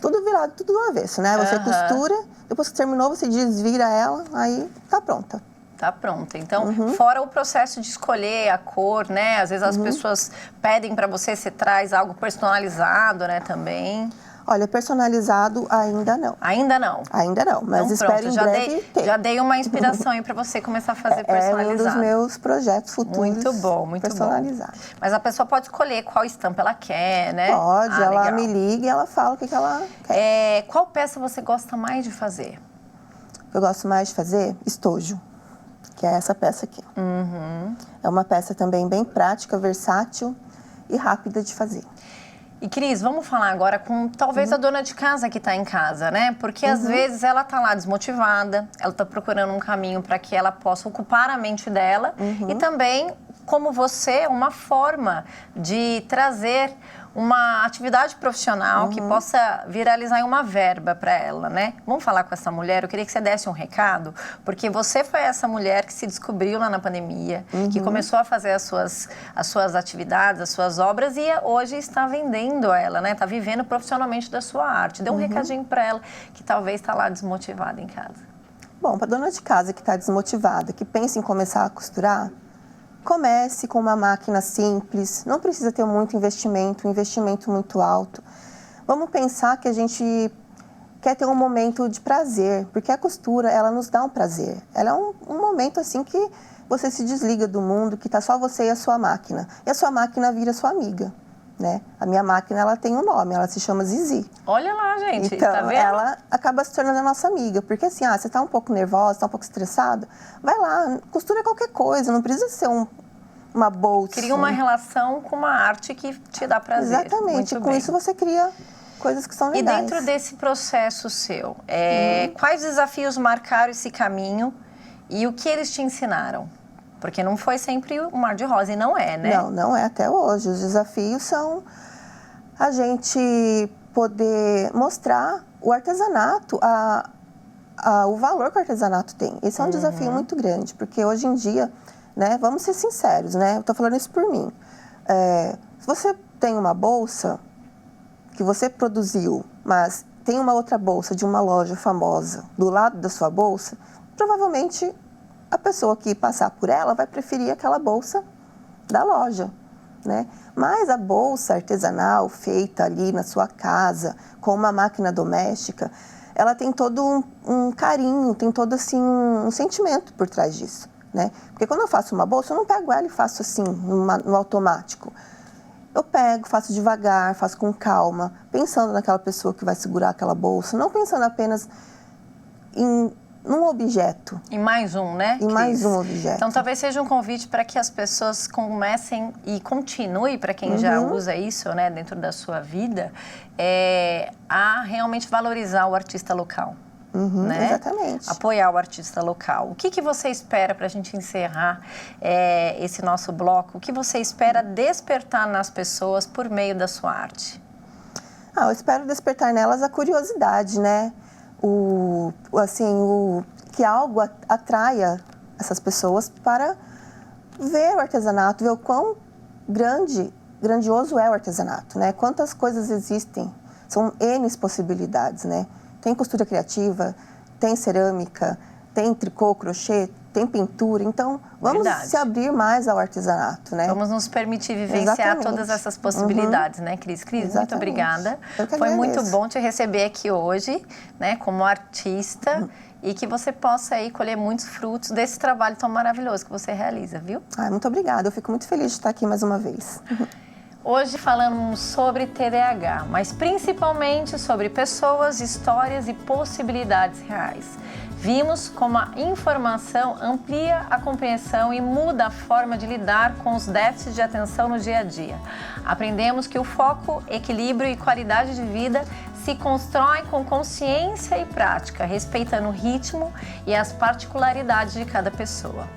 Tudo virado, tudo do avesso, né? Você costura, depois que terminou, você desvira ela, aí tá pronta. Tá pronta. Então, fora o processo de escolher a cor, né? Às vezes as pessoas pedem para você traz algo personalizado, né, também. Olha, personalizado ainda não. Ainda não? Ainda não, mas Então, espero pronto, em breve ter. Já dei uma inspiração aí para você começar a fazer personalizado. É um dos meus projetos futuros. Muito bom, muito personalizado. bom. Mas a pessoa pode escolher qual estampa ela quer, né? Pode, ela legal. me liga e ela fala o que ela quer. Qual peça você gosta mais de fazer? O que eu gosto mais de fazer? Estojo, que é essa peça aqui. É uma peça também bem prática, versátil e rápida de fazer. E Cris, vamos falar agora com talvez a dona de casa que está em casa, né? Porque às vezes ela está lá desmotivada, ela está procurando um caminho para que ela possa ocupar a mente dela e também, como você, uma forma de trazer uma atividade profissional que possa viralizar em uma verba para ela, né? Vamos falar com essa mulher. Eu queria que você desse um recado, porque você foi essa mulher que se descobriu lá na pandemia, que começou a fazer as suas atividades, as suas obras, e hoje está vendendo ela, né? Está vivendo profissionalmente da sua arte. Dê um recadinho para ela que talvez está lá desmotivada em casa. Bom, para dona de casa que está desmotivada, que pensa em começar a costurar, comece com uma máquina simples, não precisa ter muito investimento, um investimento muito alto. Vamos pensar que a gente quer ter um momento de prazer, porque a costura, ela nos dá um prazer. Ela é um momento assim que você se desliga do mundo, que está só você e a sua máquina. E a sua máquina vira sua amiga, né? A minha máquina, ela tem um nome, ela se chama Zizi. Olha lá, gente, Então, tá vendo? ela acaba se tornando a nossa amiga, porque assim, você está um pouco nervosa, está um pouco estressada, vai lá, costura qualquer coisa, não precisa ser uma bolsa. Cria uma relação com uma arte que te dá prazer. Exatamente, Muito com bem. isso você cria coisas que são E legais. dentro desse processo seu, quais desafios marcaram esse caminho e o que eles te ensinaram? Porque não foi sempre um mar de rosa, e não é, né? Não, não é até hoje. Os desafios são a gente poder mostrar o artesanato, o valor que o artesanato tem. Esse é um desafio muito grande, porque hoje em dia, né, vamos ser sinceros, né? Eu tô falando isso por mim. Se você tem uma bolsa que você produziu, mas tem uma outra bolsa de uma loja famosa do lado da sua bolsa, provavelmente a pessoa que passar por ela vai preferir aquela bolsa da loja, né? Mas a bolsa artesanal feita ali na sua casa, com uma máquina doméstica, ela tem todo um carinho, tem todo assim um sentimento por trás disso, né? Porque quando eu faço uma bolsa, eu não pego ela e faço assim, no automático. Eu pego, faço devagar, faço com calma, pensando naquela pessoa que vai segurar aquela bolsa, não pensando apenas num objeto. E mais um, né? E mais um objeto. Então, talvez seja um convite para que as pessoas comecem e continuem, para quem já usa isso, né, dentro da sua vida, a realmente valorizar o artista local. Né? Exatamente. Apoiar o artista local. O que você espera para a gente encerrar esse nosso bloco? O que você espera despertar nas pessoas por meio da sua arte? Eu espero despertar nelas a curiosidade, né? Que algo atraia essas pessoas para ver o artesanato, ver o quão grandioso é o artesanato, né? Quantas coisas existem, são N possibilidades, né? Tem costura criativa, tem cerâmica, tem tricô, crochê, tem pintura. Então, vamos se abrir mais ao artesanato, né? Vamos nos permitir vivenciar todas essas possibilidades, né, Cris? Cris, muito obrigada. Foi muito bom te receber aqui hoje, né, como artista, e que você possa aí colher muitos frutos desse trabalho tão maravilhoso que você realiza, viu? Muito obrigada. Eu fico muito feliz de estar aqui mais uma vez. Hoje falamos sobre TDAH, mas principalmente sobre pessoas, histórias e possibilidades reais. Vimos como a informação amplia a compreensão e muda a forma de lidar com os déficits de atenção no dia a dia. Aprendemos que o foco, equilíbrio e qualidade de vida se constroem com consciência e prática, respeitando o ritmo e as particularidades de cada pessoa.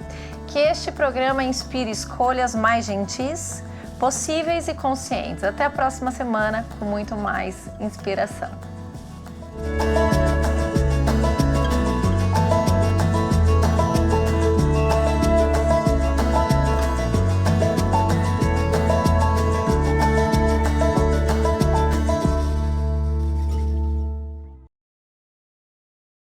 Que este programa inspire escolhas mais gentis, possíveis e conscientes. Até a próxima semana com muito mais inspiração.